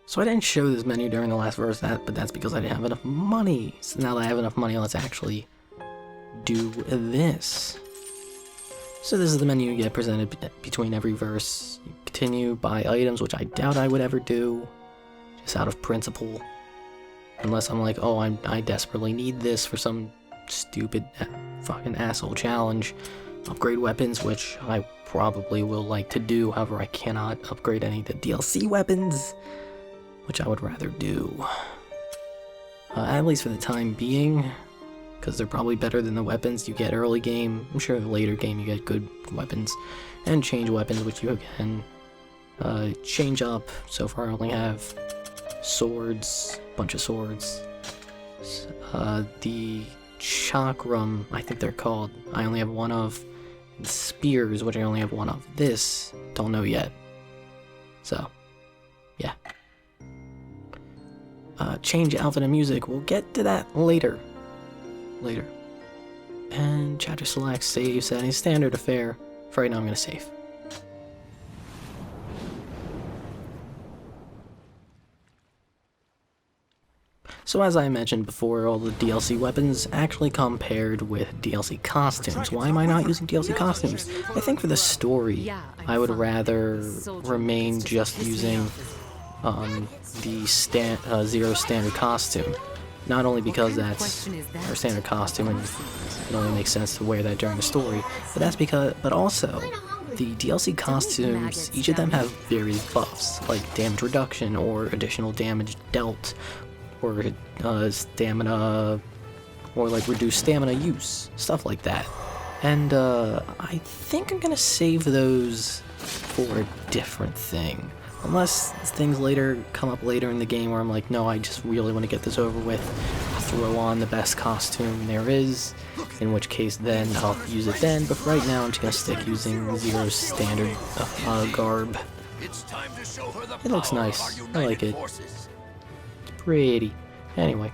So I didn't show this menu during the last verse, but that's because I didn't have enough money. So now that I have enough money, let's actually do this. So this is the menu you get presented between every verse. You continue, buy items, which I doubt I would ever do, just out of principle. Unless I'm like, oh, I desperately need this for some stupid fucking asshole challenge. Upgrade weapons, which I probably will like to do, however I cannot upgrade any of the DLC weapons, which I would rather do. At least for the time being, because they're probably better than the weapons you get early game. I'm sure the later game you get good weapons. And change weapons, which you can change up. So far I only have swords, bunch of swords. The chakram, I think they're called, I only have one of. Spears, which I only have one of. This, don't know yet. So, yeah. Change outfit and music, we'll get to that later. And chapter select, save settings, standard affair. For right now I'm gonna save. So as I mentioned before, all the DLC weapons actually come paired with DLC costumes. Why am I not using DLC costumes? I think for the story, I would rather remain just using the Zero standard costume. Not only because that's our standard costume and it only makes sense to wear that during the story, but also the DLC costumes, each of them have various buffs, like damage reduction or additional damage dealt, or stamina, or like reduced stamina use, stuff like that. And I think I'm gonna save those for a different thing. Unless things come up later in the game where I'm like, no, I just really want to get this over with, I'll throw on the best costume there is, in which case then I'll use it then, but for right now I'm just gonna stick using Zero's standard garb. It looks nice, I like it. Pretty. Anyway.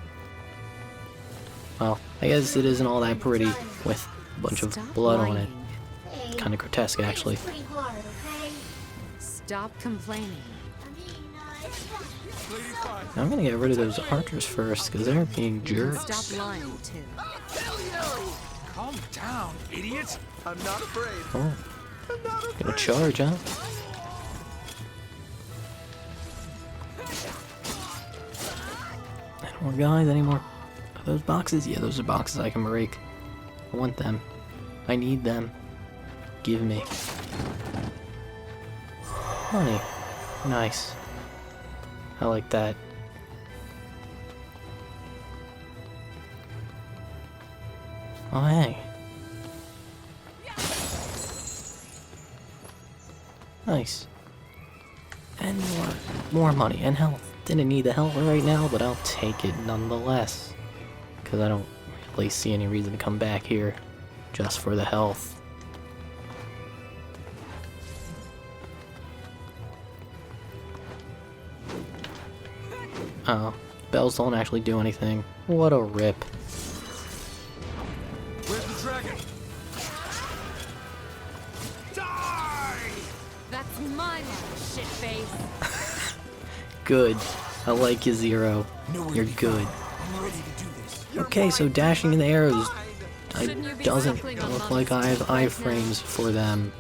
Well, I guess it isn't all that pretty with a bunch of blood on it. Kind of grotesque, actually. Stop complaining. I'm gonna get rid of those archers first, because they're being jerks. Stop lying too. Calm down, idiot. I'm not afraid. Oh. Gonna charge, huh? More guys, any more? Are those boxes? Yeah, those are boxes I can break. I want them. I need them. Give me. Money. Nice. I like that. Oh, hey. Nice. And more money and health. Didn't need the health right now, but I'll take it nonetheless. Because I don't really see any reason to come back here just for the health. Oh, bells don't actually do anything. What a rip. Where's the dragon? Die! That's my shitface. Good. I like you, Zero. You're good. Okay, so dashing in the arrows doesn't look like I have iframes for them.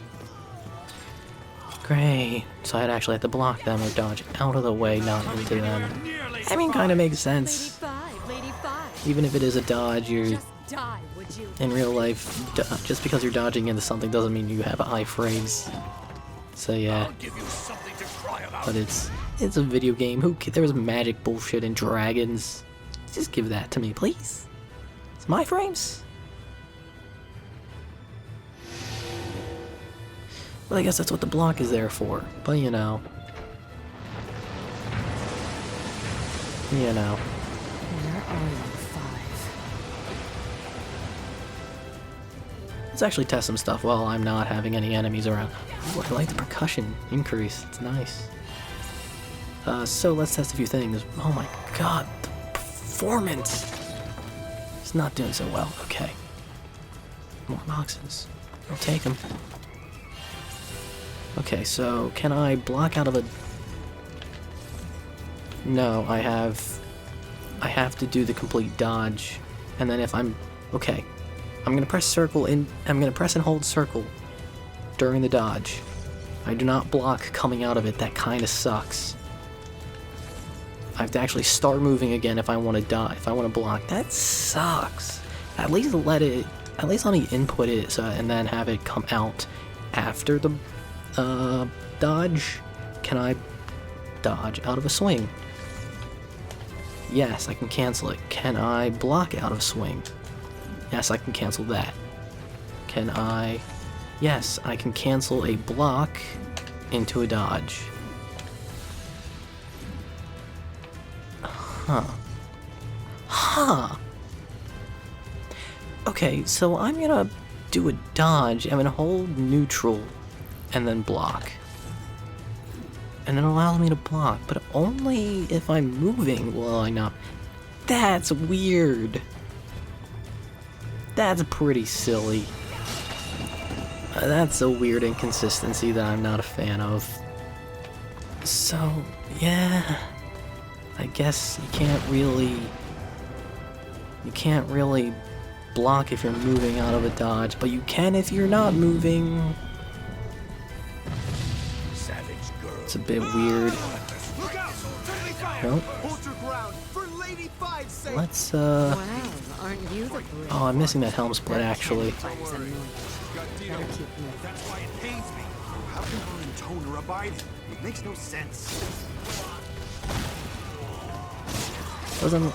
Great. So I'd actually have to block them or dodge out of the way, not into them. I mean, kind of makes sense. Even if it is a dodge, you're in real life, just because you're dodging into something doesn't mean you have iframes. So yeah. But it's a video game. There's magic bullshit and dragons. Just give that to me, please. It's my frames. Well, I guess that's what the block is there for. But you know. Where are you, 5? Let's actually test some stuff while I'm not having any enemies around. Ooh, I like the percussion increase. It's nice. So let's test a few things. Oh my god, the performance! It's not doing so well. Okay. More boxes. I'll take them. Okay, so can I block out of a... No, I have to do the complete dodge. And then if I'm... Okay. I'm gonna press circle in... I'm gonna press and hold circle during the dodge. I do not block coming out of it. That kinda sucks. I have to actually start moving again if I want to die, if I want to block. That sucks. At least let me input it so, and then have it come out after the dodge. Can I dodge out of a swing? Yes, I can cancel it. Can I block out of swing? Yes, I can cancel that. Can I... Yes, I can cancel a block into a dodge. Huh. Okay, so I'm gonna do a dodge. I'm gonna hold neutral and then block. And it allows me to block, but only if I'm moving will I not. That's weird. That's pretty silly. That's a weird inconsistency that I'm not a fan of. So, yeah. I guess you can't really block if you're moving out of a dodge, but you can if you're not moving. Savage girl. It's a bit weird. Look out! Friendly fire! Nope. Hold your ground for Lady Five's sake! Let's Well, aren't you the brave oh, I'm missing one? that helm split actually. Fire's annoying. Better keep moving. That's why it pains me. How can her and Toner abide? It makes no sense. Doesn't,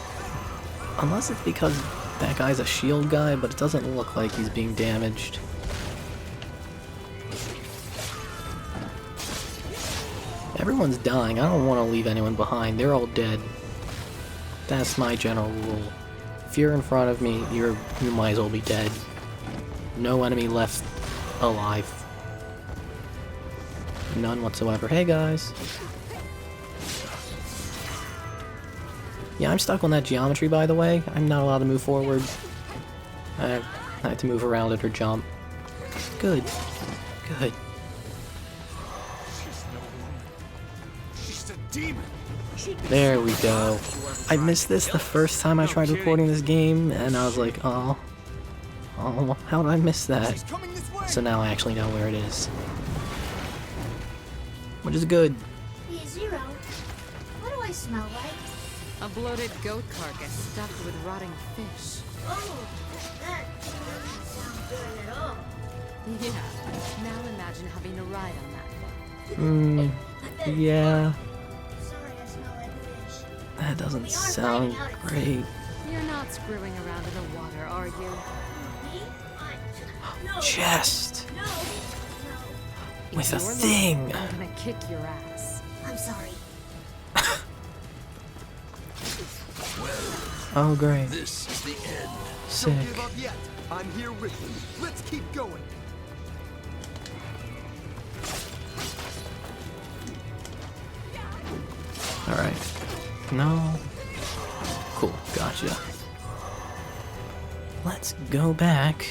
unless it's because that guy's a shield guy, but it doesn't look like he's being damaged. Everyone's dying. I don't want to leave anyone behind. They're all dead. That's my general rule. If you're in front of me, you might as well be dead. No enemy left alive. None whatsoever. Hey guys. Yeah, I'm stuck on that geometry, by the way. I'm not allowed to move forward. I have to move around it or jump. Good. Good. She's no woman. She's a demon. There we go. I missed this the first time I tried recording this game, and I was like, oh, how did I miss that? She's coming this way. So now I actually know where it is. Which is good. Hey, Zero, what do I smell like? A bloated goat carcass stuffed with rotting fish. Oh, that doesn't sound good at all. Yeah. Now imagine having a ride on that one. Yeah, Sorry, I smell like fish. that doesn't We are sound finding out. great. You're not screwing around in the water, are you? Me? No. Chest No. No. with a You're lying. thing. I'm gonna kick your ass. I'm sorry. Oh great. This is the end. Sick. Don't give up yet. I'm here with you. Let's keep going. Alright. No. Cool, gotcha. Let's go back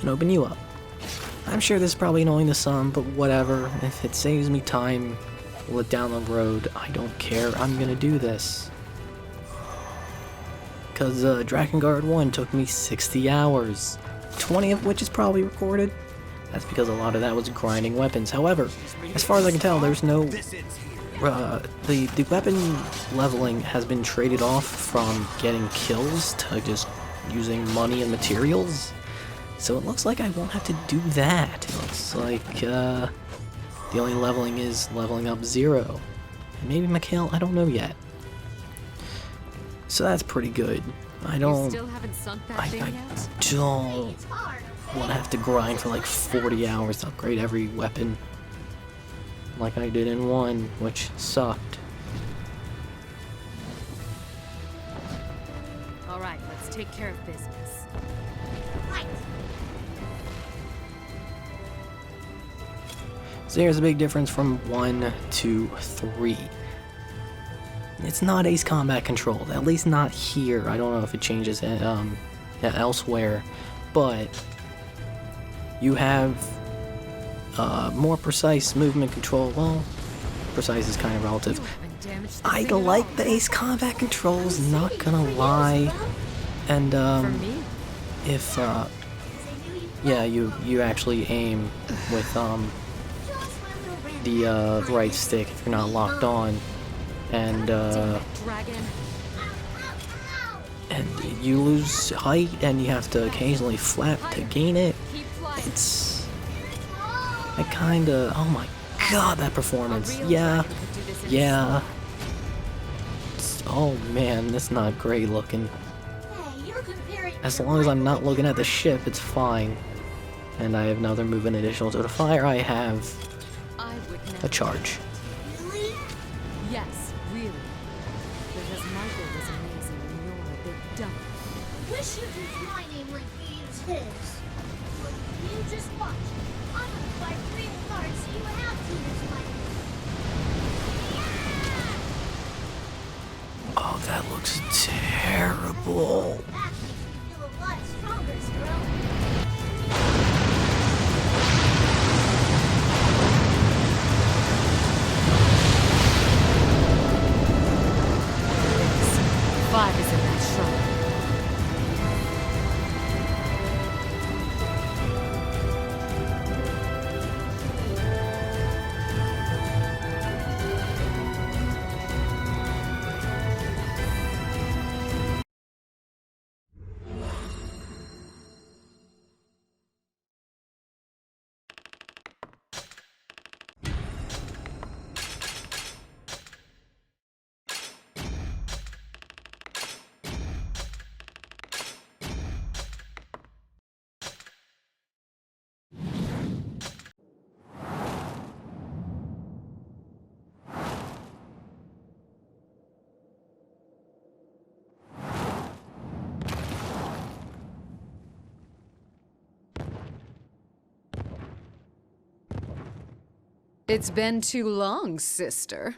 and open you up. I'm sure this is probably annoying to some, but whatever. If it saves me time down the road, I don't care. I'm gonna do this. Because Drakengard 1 took me 60 hours, 20 of which is probably recorded. That's because a lot of that was grinding weapons. However, as far as I can tell, there's no... This ends here. The weapon leveling has been traded off from getting kills to just using money and materials. So it looks like I won't have to do that. It looks like the only leveling is leveling up Zero. And maybe Mikhail, I don't know yet. So that's pretty good. I You don't still haven't sunk that I thing yet? don't It's hard, okay? want to have to grind for like 40 hours to upgrade every weapon. Like I did in 1, which sucked. Alright, let's take care of business. Right. So here's a big difference from 1 to 3. It's not ace combat controlled, at least not here. I don't know if it changes elsewhere, but you have More precise movement control. Well, precise is kind of relative. I like the Ace Combat controls, not gonna lie. And, if, yeah, you actually aim with, the, right stick if you're not locked on. And, you lose height and you have to occasionally flap to gain it. It's... I kinda... Oh my god, that performance. Yeah. Oh man, that's not great looking. As long as I'm not looking at the ship, it's fine. And I have another movement additional to the fire. I have a charge. Really? Yes, really. Because Michael was amazing and you're a big dump. Wish you'd use my name like we use his. But you just watch. I'm gonna fight real hard so you have to use my name. Oh, that looks terrible. That makes me feel a lot stronger, Zero. Five is in that shrine. It's been too long, sister.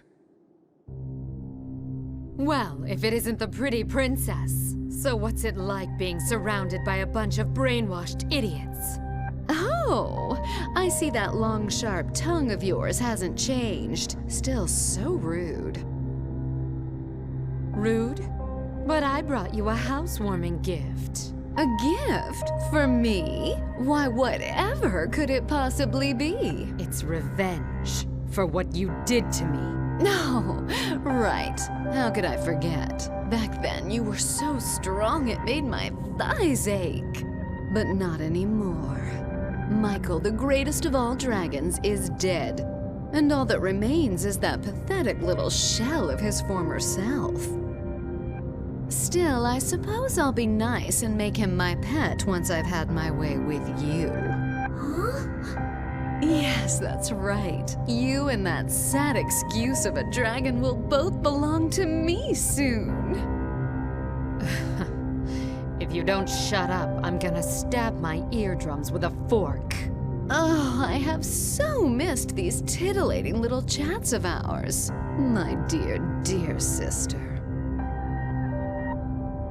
Well, if it isn't the pretty princess. So what's it like being surrounded by a bunch of brainwashed idiots? Oh, I see that long, sharp tongue of yours hasn't changed. Still so rude. Rude? But I brought you a housewarming gift. A gift? For me? Why, whatever could it possibly be? It's revenge for what you did to me. No, right. How could I forget? Back then, you were so strong it made my thighs ache. But not anymore. Michael, the greatest of all dragons, is dead. And all that remains is that pathetic little shell of his former self. Still, I suppose I'll be nice and make him my pet once I've had my way with you. Huh? Yes, that's right. You and that sad excuse of a dragon will both belong to me soon. If you don't shut up, I'm gonna stab my eardrums with a fork. Oh, I have so missed these titillating little chats of ours. My dear, dear sister.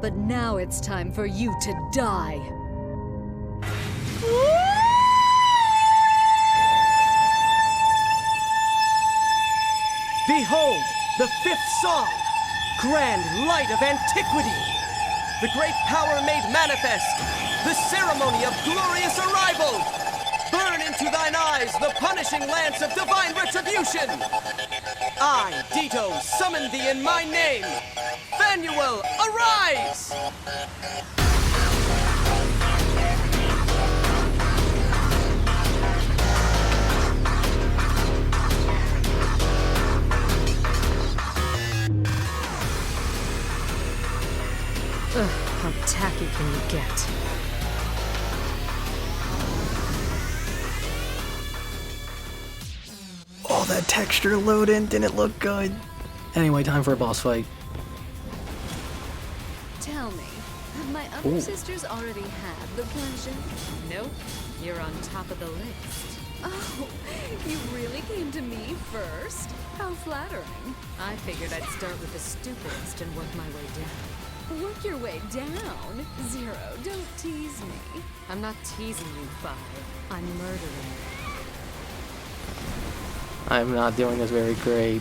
But now it's time for you to die. Behold, the fifth song, grand light of antiquity, the great power made manifest, the ceremony of glorious arrival. Burn into thine eyes the punishing lance of divine retribution. I, Dito, summon thee in my name. Fanuel, arise! Ugh, how tacky can you get? Oh, that texture load-in didn't look good. Anyway, time for a boss fight. Tell me, have my other sisters already had the pleasure? Nope, you're on top of the list. Oh, you really came to me first? How flattering. I figured I'd start with the stupidest and work my way down. Work your way down? Zero, don't tease me. I'm not teasing you, Five. I'm murdering you. I'm not doing this very great.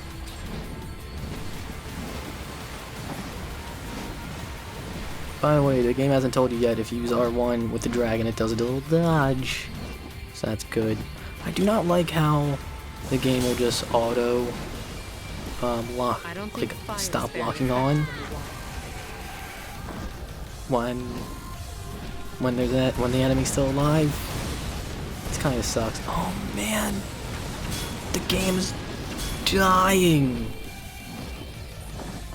By the way, the game hasn't told you yet, if you use R1 with the dragon, it does a little dodge. So that's good. I do not like how the game will just auto lock, like stop locking on when the enemy's still alive. It kind of sucks. Oh man, the game's dying.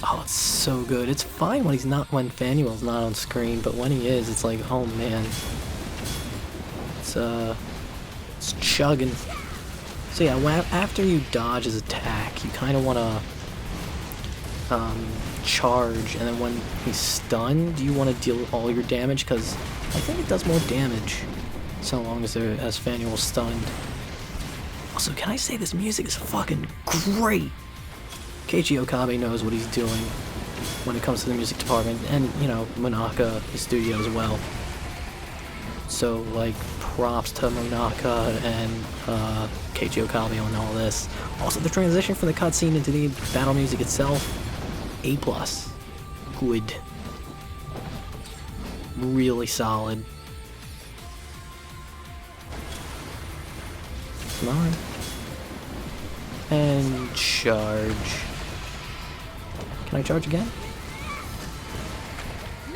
Oh, it's so good. It's fine when when Fanuel's not on screen, but when he is, it's like, oh man, it's chugging. So yeah, after you dodge his attack, you kind of want to charge, and then when he's stunned, you want to deal all your damage, because I think it does more damage so long as Fanuel's stunned. Also, can I say this music is fucking great? Keiichi Okabe knows what he's doing when it comes to the music department, and, you know, Monaka, his studio as well. So, like, props to Monaka and Keiichi Okabe on all this. Also, the transition from the cutscene into the battle music itself, A+. Good. Really solid. Come on. And charge. Can I charge again?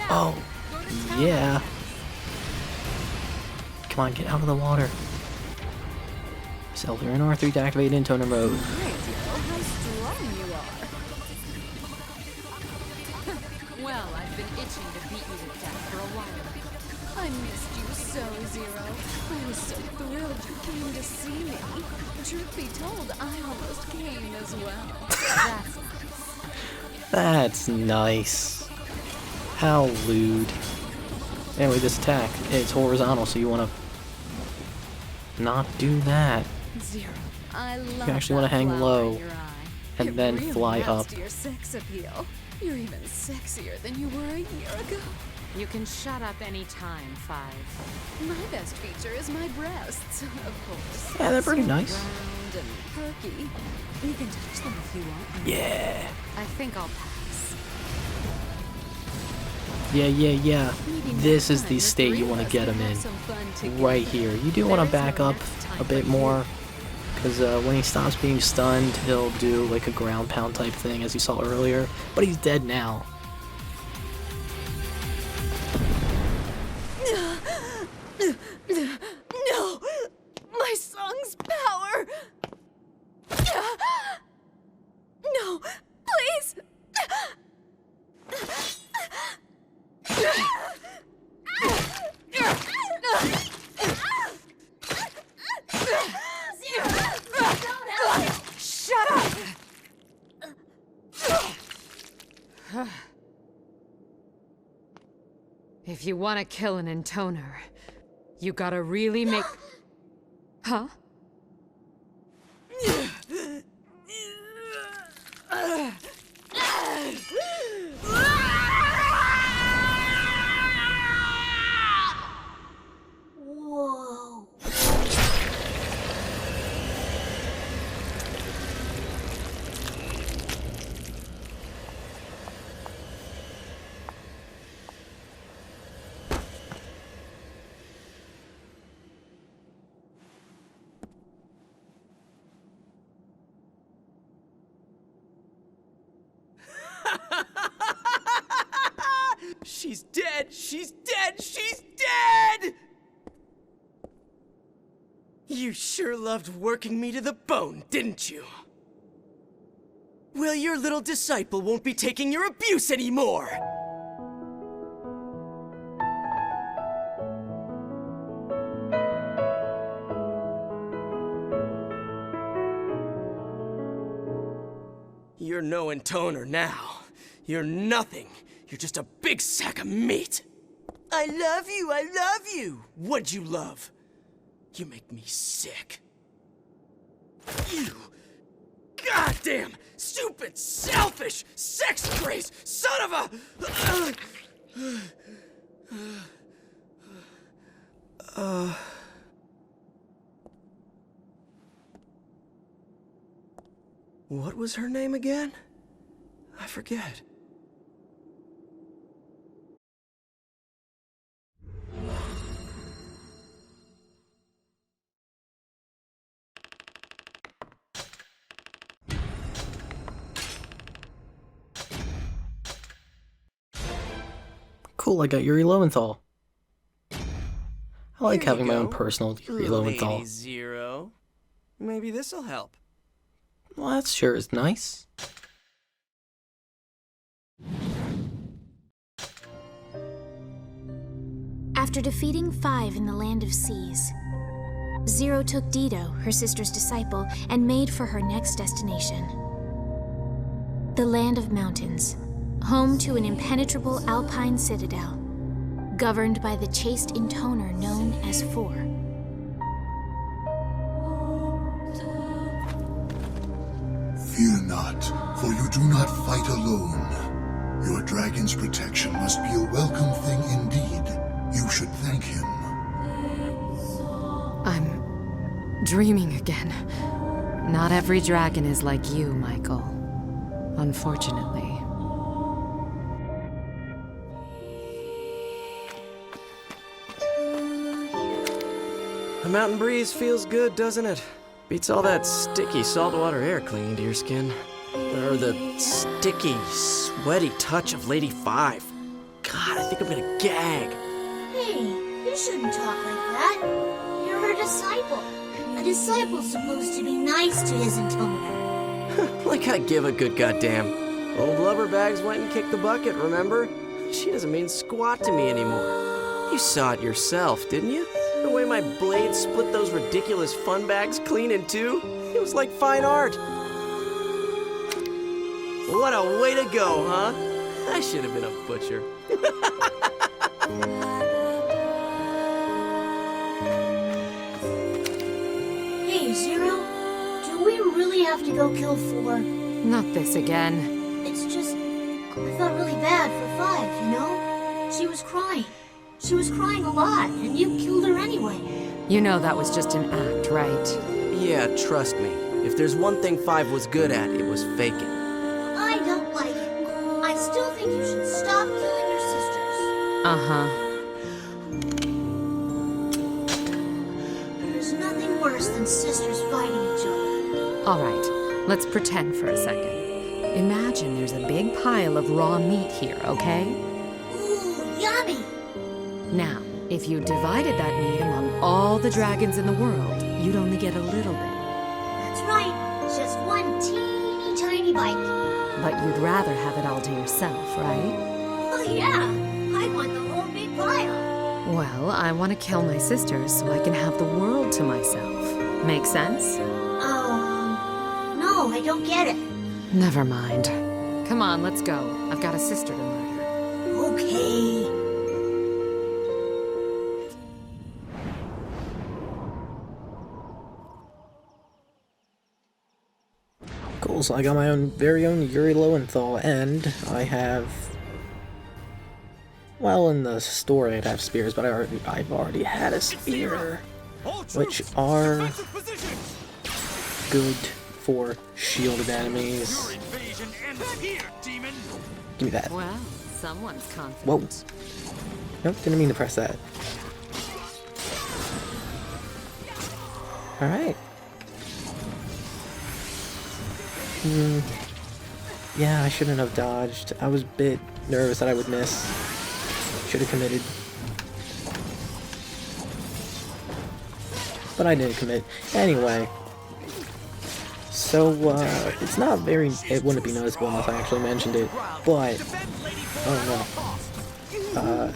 Oh, yeah. Come on, get out of the water. Self, you're in R3 to activate intoner mode. Great, how strong you are. Well, I've been itching to beat you to death for a while. I missed you so, Zero. I was so thrilled you came to see me. Truth be told, I almost came as well. That's nice. That's nice. How lewd. Anyway, this attack, it's horizontal, so you want to not do that. Zero, I love You actually want to hang low and it then really fly adds up. to your sex appeal. You're even sexier than you were a year ago. You can shut up any time, Five. My best feature is my breasts, of course. Yeah, they're pretty So nice. round and perky. You can touch them if you want. Yeah. I think I'll pass. Yeah. Maybe This next is the time state three you of want to us get can him have in. some fun together. Right here. You do There want to is no back up next a time bit for you. more, because when he stops being stunned, he'll do like a ground pound type thing, as you saw earlier. But he's dead now. No! My song's power! No! Please! Shut up! If you want to kill an intoner, you gotta really make... Huh? Whoa. She's dead! She's dead! She's dead! You sure loved working me to the bone, didn't you? Well, your little disciple won't be taking your abuse anymore! You're no intoner now. You're nothing. You're just a big sack of meat. I love you, I love you. What'd you love? You make me sick. You goddamn stupid, selfish, sex crazed son of a... What was her name again? I forget. Cool, I got Yuri Lowenthal. I like having my own personal Yuri Lady Lowenthal. Zero. Maybe this'll help. Well, that sure is nice. After defeating 5 in the Land of Seas, Zero took Dido, her sister's disciple, and made for her next destination. The Land of Mountains, home to an impenetrable alpine citadel, governed by the chaste intoner known as 4. Fear not, for you do not fight alone. Your dragon's protection must be a welcome thing indeed. You should thank him. I'm dreaming again. Not every dragon is like you, Michael. Unfortunately. The mountain breeze feels good, doesn't it? Beats all that sticky saltwater air clinging to your skin. Or the sticky, sweaty touch of Lady 5. God, I think I'm gonna gag. Hey, you shouldn't talk like that. You're her disciple. A disciple's supposed to be nice to his intoner. Like I give a good goddamn. Old Blubberbags went and kicked the bucket, remember? She doesn't mean squat to me anymore. You saw it yourself, didn't you? The way my blade split those ridiculous fun bags clean in two. It was like fine art. What a way to go, huh? I should have been a butcher. Hey, Zero, do we really have to go kill 4? Not this again. It's just, I felt really bad for 5, you know? She was crying. She was crying a lot, and you killed her anyway. You know that was just an act, right? Yeah, trust me. If there's one thing 5 was good at, it was faking. I don't like it. I still think you should stop killing your sisters. Uh-huh. There's nothing worse than sisters fighting each other. All right, let's pretend for a second. Imagine there's a big pile of raw meat here, okay? Ooh, yummy! Now, if you divided that meat among all the dragons in the world, you'd only get a little bit. That's right. Just one teeny tiny bite. But you'd rather have it all to yourself, right? Oh yeah, I want the whole big pile. Well, I want to kill my sisters so I can have the world to myself. Make sense? Oh, no, I don't get it. Never mind. Come on, let's go. I've got a sister to murder. Okay. Cool, so I got my very own Yuri Lowenthal, and I have... Well, in the story I'd have spears, but I've already had a spear, which are good for shielded enemies. Give me that. Well, someone's confident. Whoa. Nope, didn't mean to press that. Alright. Yeah, I shouldn't have dodged. I was a bit nervous that I would miss. Should have committed. But I didn't commit. Anyway. So, it's not very... It wouldn't be noticeable unless I actually mentioned it, but... Oh no.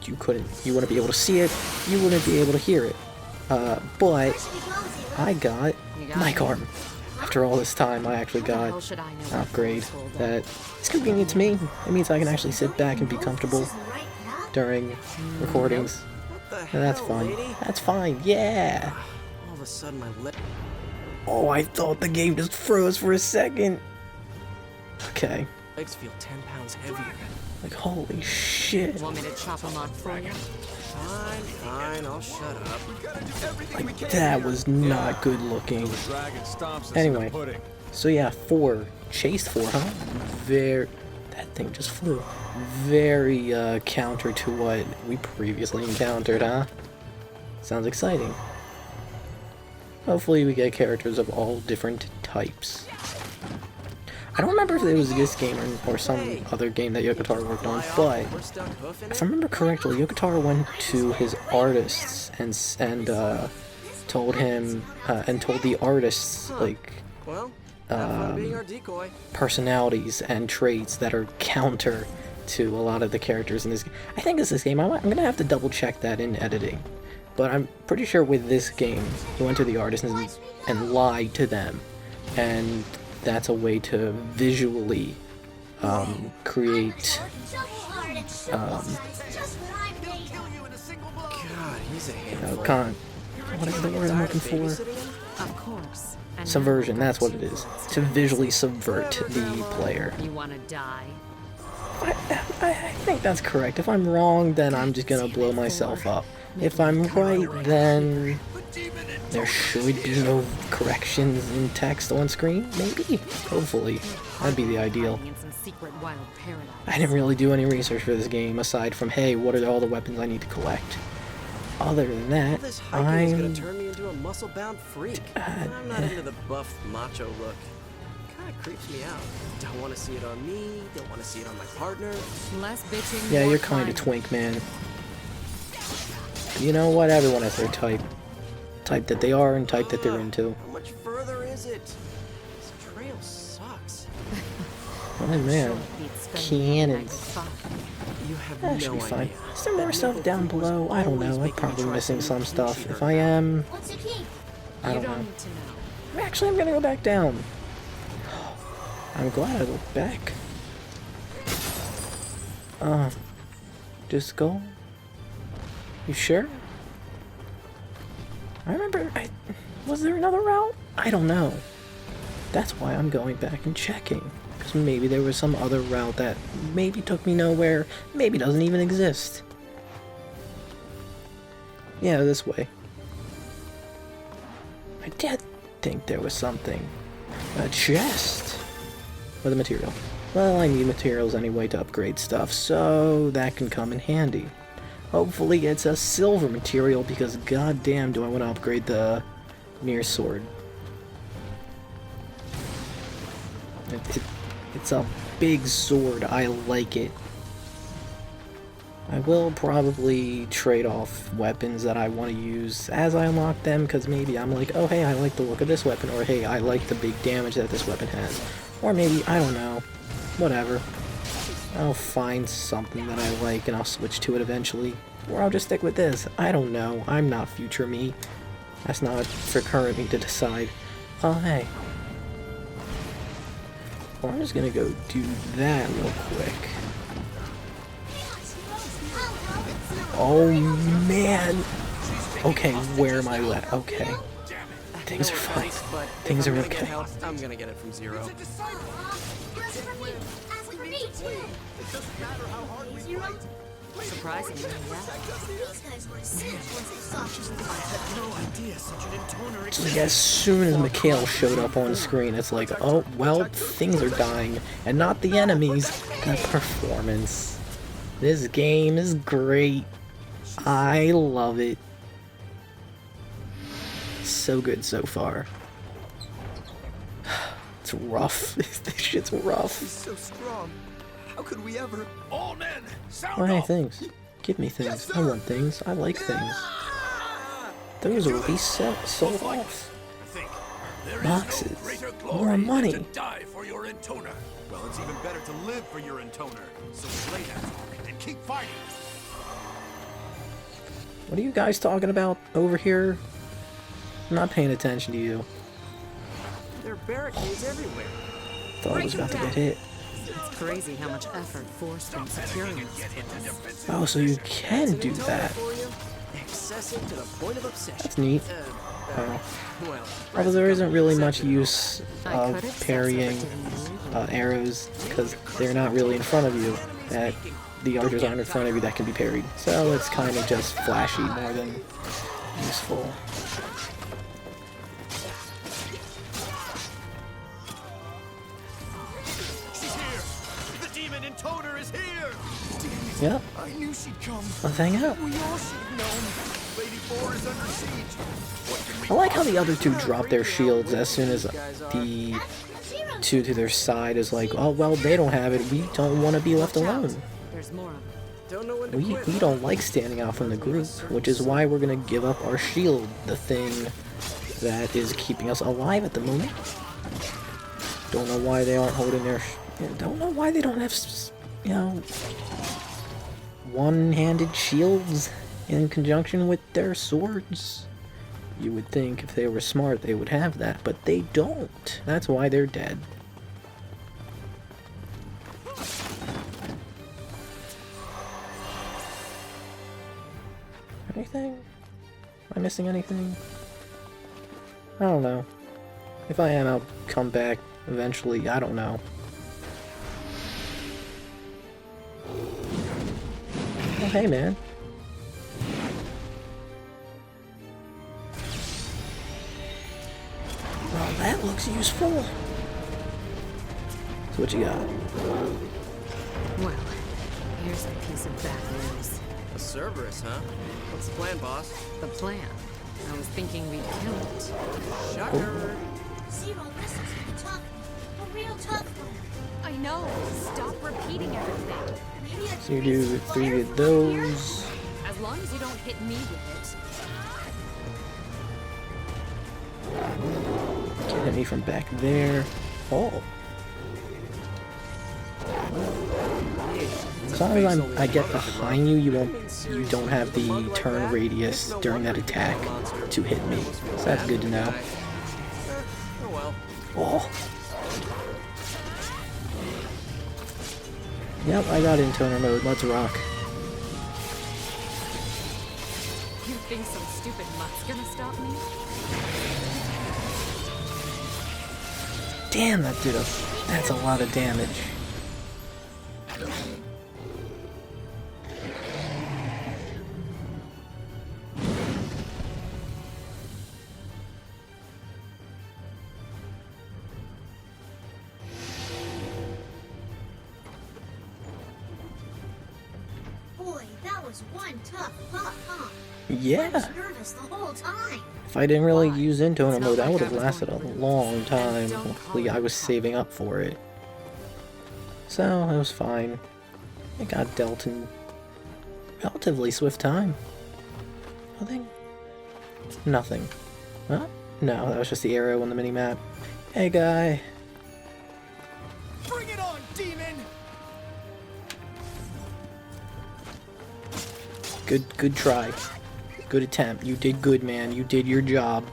You couldn't... You wouldn't be able to see it, you wouldn't be able to hear it. But... I got... Mic arm. After all this time, I actually got an upgrade that is convenient to me. It means I can actually sit back and be comfortable during recordings. And that's fun. That's fine, yeah! All of a sudden my lip... Oh, I thought the game just froze for a second. Okay. legs feel 10 pounds heavier. Like, holy shit. Want me to chop them up for you? Fine, I'll shut up. Like, that was not good looking. Anyway, So yeah, 4. Chased 4, huh? That thing just flew. Very counter to what we previously encountered, huh? Sounds exciting. Hopefully we get characters of all different types. I don't remember if it was this game or some other game that Yokotaro worked on, but if I remember correctly, Yokotaro went to his artists and told the artists like personalities and traits that are counter to a lot of the characters in this game. I think it's this game. I'm gonna have to double check that in editing, but I'm pretty sure with this game, he went to the artists and lied to them, and that's a way to visually create God, he's a handful. what is the word I'm looking for? Of course. And Subversion, that's what it is. To visually subvert the player. you want to die? I think that's correct. If I'm wrong, then I'm just gonna blow myself up. If I'm right, then there should be no corrections in text on screen. Maybe. Hopefully. That'd be the ideal. In some secret wild paradise. I didn't really do any research for this game, aside from, hey, what are all the weapons I need to collect? Other than that, This hiking is gonna turn me into a muscle-bound freak. I'm not into the buff macho look. Kinda creeps me out. Don't want to see it on me. Don't want to see it on my partner. Less bitching. Yeah, more you're kind of climbing. twink, man. You know what? Everyone has their type. Type that they are and type that they're into. How much further is it? This trail sucks. Oh man. Cannons. You have That no should be idea. fine. Is there more stuff down below? I don't know. I'm probably missing some stuff. If I am, What's the key? I You don't know. don't need to know. Actually, I'm gonna go back down. I'm glad I looked back. Just go. You sure? I remember, was there another route? I don't know. That's why I'm going back and checking. Because maybe there was some other route that maybe took me nowhere, maybe doesn't even exist. Yeah, this way. I did think there was something. A chest with a material. Well, I need materials anyway to upgrade stuff, so that can come in handy. Hopefully it's a silver material, because goddamn do I want to upgrade the mirror sword. It's a big sword, I like it. I will probably trade off weapons that I want to use as I unlock them, because maybe I'm like, oh hey, I like the look of this weapon, or hey, I like the big damage that this weapon has. Or maybe, I don't know, whatever. I'll find something that I like and I'll switch to it eventually. Or I'll just stick with this. I don't know. I'm not future me. That's not for current me to decide. Oh, hey. Well, I'm just gonna go do that real quick. Oh, man. Okay, where am I at? Okay. Things are fine. Things are okay. I'm gonna get it from zero. Ask for me too. Surprisingly, yeah. These guys were sick once they saw she's the No idea such an intoner It's like as soon as Mikhail showed up on screen, it's like, oh, well, things are dying. And not the enemies, the performance. This game is great. I love it. So good so far. It's rough. This shit's rough. He's so strong. How could we ever? All men, sound Why off. things? Give me things. I want things. I like things. Those are reset sold off. Think. There is Boxes. no greater More glory money. than to die for your intoner. Well, it's even better to live for your intoner. So slay that talk and keep fighting. What are you guys talking about over here? I'm not paying attention to you. There are barricades everywhere. Thought I was about to get hit. It's crazy how much effort forced and security was put in. Oh, so you can do that. Excessive to the point of obsession. That's neat. Well, Although there isn't really much use of parrying arrows, because they're not really in front of you. That the archers aren't in front of you that can be parried. So it's kind of just flashy more than useful. Intoner is here! Yep. I knew she'd come. Let's hang out. We all should have known. Lady 4 is under siege. What can we I like how the other two drop their shields as soon as the two to their side is like, oh, well, they don't have it. We don't want to be left alone. There's more of them. Don't know when to We quit. don't like standing out from the group, which is why we're going to give up our shield, the thing that is keeping us alive at the moment. Don't know why they aren't holding their... don't know why they don't have, you know, one-handed shields in conjunction with their swords. You would think if they were smart they would have that, but they don't. That's why they're dead. Anything? Am I missing anything? I don't know. If I am, I'll come back eventually. I don't know. Oh, hey, man. Well, that looks useful. So what you got? Well, here's a piece of bad news. A Cerberus, huh? What's the plan, boss? The plan. I was thinking we'd kill it. Shocker. Zero, this is the tough one. A real tough one. I know. Stop repeating everything. Maybe I So you can raise do some 3 fire of from those. As long as you don't hit me with Can't hit me from back there. Oh. As long as I get behind you, you don't have the turn radius during that attack to hit me. So that's good to know. Oh well. Oh. Yep, I got intoner mode. Let's rock. it. You think some stupid mutt's gonna stop me? Damn, that's a lot of damage. Boy, that was one tough pop, huh? I Yeah. was nervous the whole time. If I didn't really use intoner mode, that would have lasted a long time. Hopefully I was saving up for it. So, it was fine. It got dealt in relatively swift time. Nothing? Nothing. Huh? No, that was just the arrow on the mini-map. Hey, guy. Bring it on, demon! Good try. Good attempt. You did good, man. You did your job.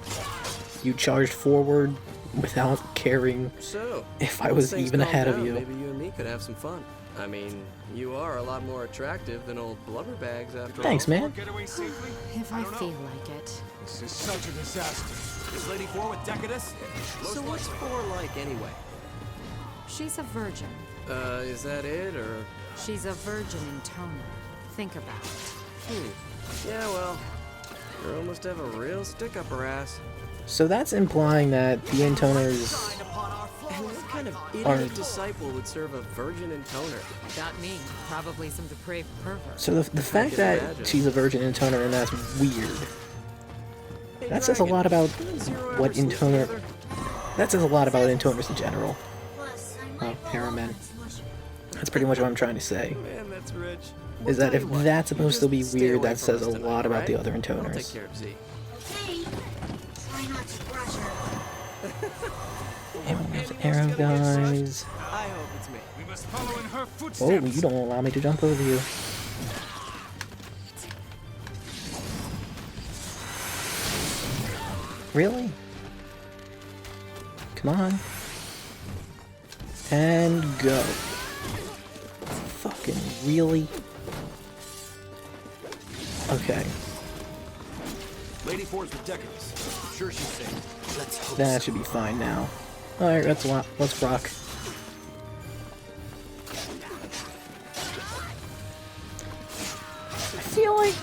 You charged forward without caring So, if I once was things even calm ahead of down, you. Maybe you and me could have some fun. I mean, you are a lot more attractive than old blubberbags after Thanks, all. man. Get away safely? If I feel like it. This is such a disaster. Is Lady 4 with Decadus? So what's 4 like anyway? She's a virgin. Is that it, or? She's a virgin in toner. Think about it. Yeah, well, girl must have a real stick up her ass. So that's implying that the intoners And what kind of Are- idiot disciple would serve a virgin intoner? Got me. Probably some depraved pervert. So the fact can that imagine. she's a virgin intoner and that's weird. That says a lot about what intoner. That says a lot about intoners in general. Plus, I Oh, might roll Harriman. off this mush. That's pretty much what I'm trying to say. Man, that's rich. Is that if that's supposed to be Stay weird, away that from says us a tonight, lot about the right? other I'll take intoners. care of Z. Okay. Try not to crush her. Arrow guys. I hope it's me. We must follow in her Oh, footsteps. you don't allow me to jump over you. Really? Come on. And go. Fucking really? Okay, Lady 4's with Decadus. I'm sure she's safe. Let's hope that should be fine now. Alright, let's rock. I feel like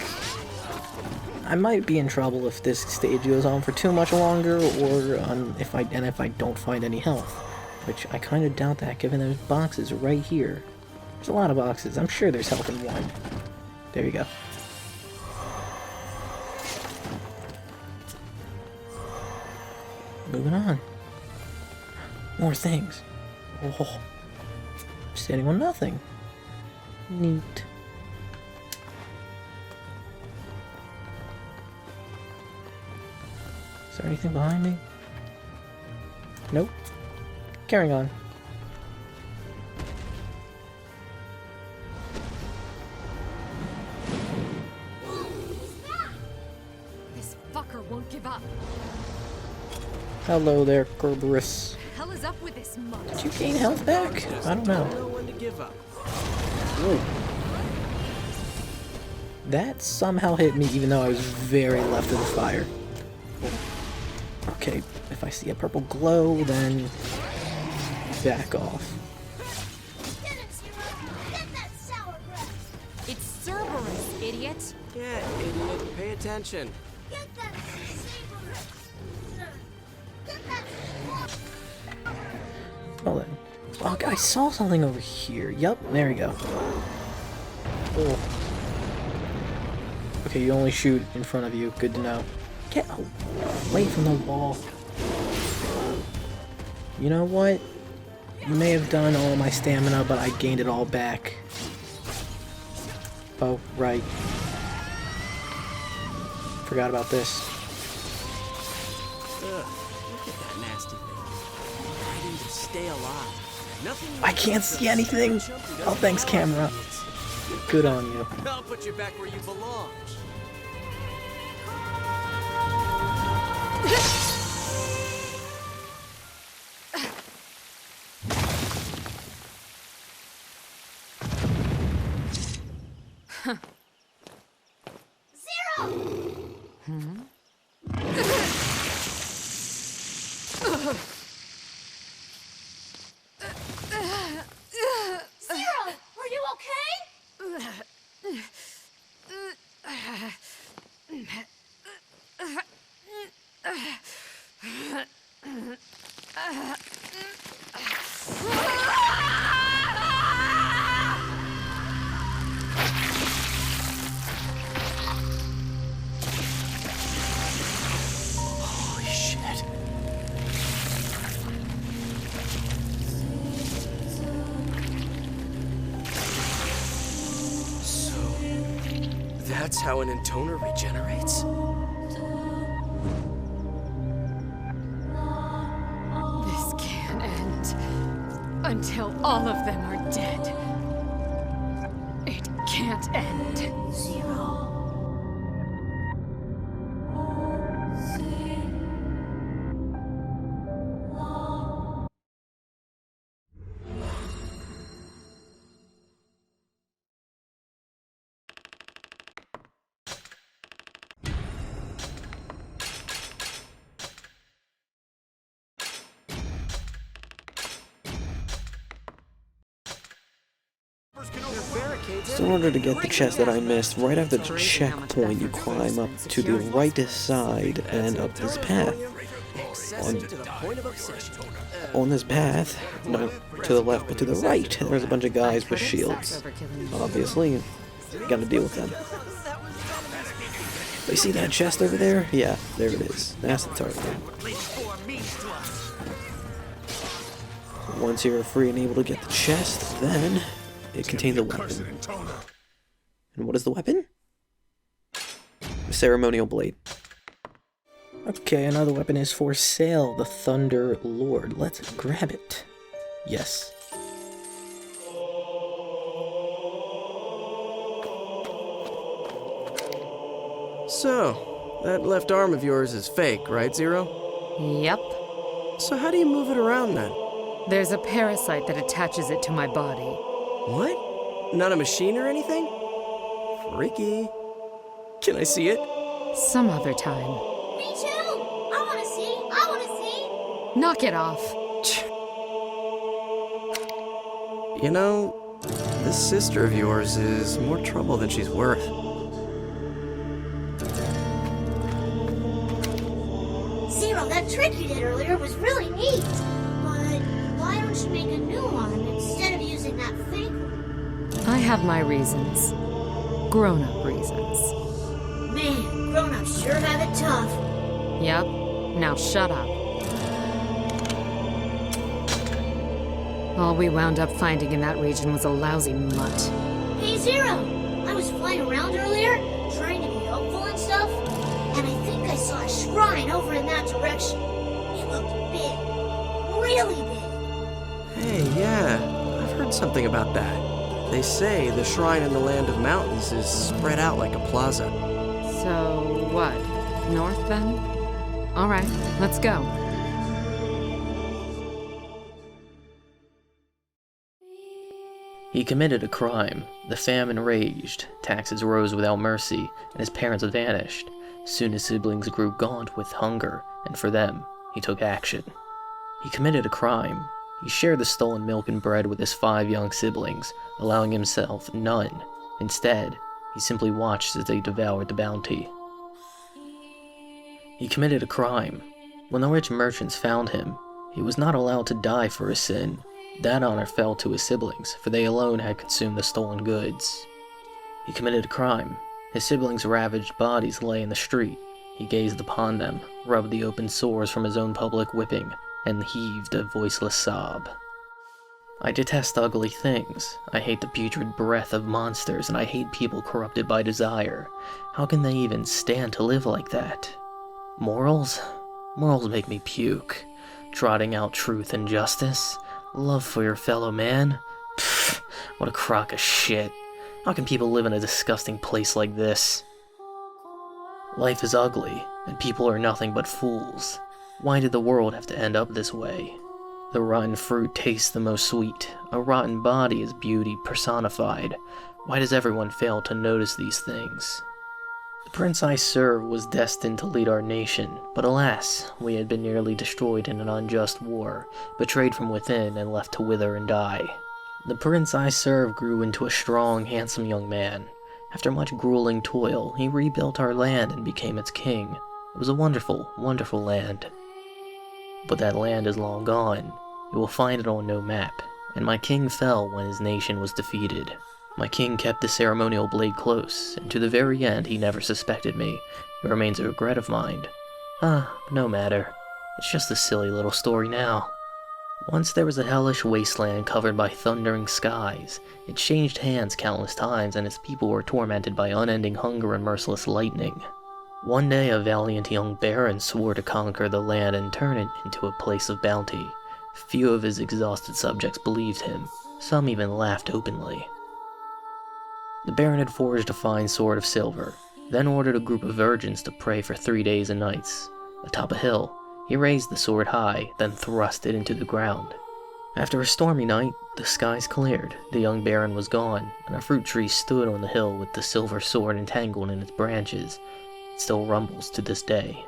I might be in trouble if this stage goes on for too much longer, or if I don't find any health, which I kind of doubt that given those boxes right here. There's a lot of boxes. I'm sure there's health in one. There you go. Moving on. More things. Oh. Standing on nothing. Neat. Is there anything behind me? Nope. Carrying on. This fucker won't give up. Hello there, Kerberos. Hell is up with this mud. Did you gain health back? I don't know. Know when to give up. Whoa. That somehow hit me even though I was very left of the fire. Okay, if I see a purple glow, then back off. Get it, Zero! Get that sour breath! It's Cerberus, idiot. Yeah, idiot, pay attention. Get that saber! Get that... Well then. Oh, I saw something over here. Yup, there we go. Oh. Okay, you only shoot in front of you. Good to know. Get away from the wall. You know what? You may have done all my stamina, but I gained it all back. Oh, right. Forgot about this. Ugh, look at that nasty thing. Fighting to stay alive. Nothing I can't see anything! Oh, thanks, camera. Good on you. I'll put you back where you belong. Zero! Are you okay? Holy shit. So, that's how an intoner regenerates? This can't end until all of them are dead. It can't end. Zero. So in order to get the chest that I missed, right after the checkpoint, you climb up to the right side and up this path. Excessive to the point of obsession. On this path, not to the left but to the right, there's a bunch of guys with shields. Obviously, you gotta deal with them. But you see that chest over there? Yeah, there it is. That's the target. Once you're free and able to get the chest, then it contains a weapon. And what is the weapon? The ceremonial blade. Okay, another weapon is for sale, the Thunder Lord. Let's grab it. Yes. So, that left arm of yours is fake, right, Zero? Yep. So how do you move it around then? There's a parasite that attaches it to my body. What? Not a machine or anything? Freaky. Can I see it? Some other time. Me too! I wanna see! I wanna see! Knock it off. You know, this sister of yours is more trouble than she's worth. Zero, that trick you did earlier was really neat. But why don't you make a new one instead of using that fake one? I have my reasons. Grown-up reasons. Man, grown-ups sure have it tough. Yep. Now shut up. All we wound up finding in that region was a lousy mutt. Hey, Zero! I was flying around earlier, trying to be helpful and stuff, and I think I saw a shrine over in that direction. It looked big. Really big. Hey, yeah, I've heard something about that. They say the shrine in the Land of Mountains is spread out like a plaza. So, what? North, then? Alright, let's go. He committed a crime. The famine raged, taxes rose without mercy, and his parents vanished. Soon his siblings grew gaunt with hunger, and for them, he took action. He committed a crime. He shared the stolen milk and bread with his 5 young siblings, allowing himself none. Instead, he simply watched as they devoured the bounty. He committed a crime. When the rich merchants found him, he was not allowed to die for his sin. That honor fell to his siblings, for they alone had consumed the stolen goods. He committed a crime. His siblings' ravaged bodies lay in the street. He gazed upon them, rubbed the open sores from his own public whipping, and heaved a voiceless sob. I detest ugly things. I hate the putrid breath of monsters, and I hate people corrupted by desire. How can they even stand to live like that? Morals? Morals make me puke. Trotting out truth and justice? Love for your fellow man? Pfft, what a crock of shit. How can people live in a disgusting place like this? Life is ugly, and people are nothing but fools. Why did the world have to end up this way? The rotten fruit tastes the most sweet. A rotten body is beauty personified. Why does everyone fail to notice these things? The prince I serve was destined to lead our nation, but alas, we had been nearly destroyed in an unjust war, betrayed from within and left to wither and die. The prince I serve grew into a strong, handsome young man. After much grueling toil, he rebuilt our land and became its king. It was a wonderful, wonderful land. But that land is long gone. You will find it on no map, and my king fell when his nation was defeated. My king kept the ceremonial blade close, and to the very end he never suspected me. It remains a regret of mine. But no matter. It's just a silly little story now. Once there was a hellish wasteland covered by thundering skies. It changed hands countless times, and its people were tormented by unending hunger and merciless lightning. One day a valiant young baron swore to conquer the land and turn it into a place of bounty. Few of his exhausted subjects believed him. Some even laughed openly. The baron had forged a fine sword of silver, then ordered a group of virgins to pray for 3 days and nights. Atop a hill, he raised the sword high, then thrust it into the ground. After a stormy night, the skies cleared, the young baron was gone, and a fruit tree stood on the hill with the silver sword entangled in its branches. It still rumbles to this day.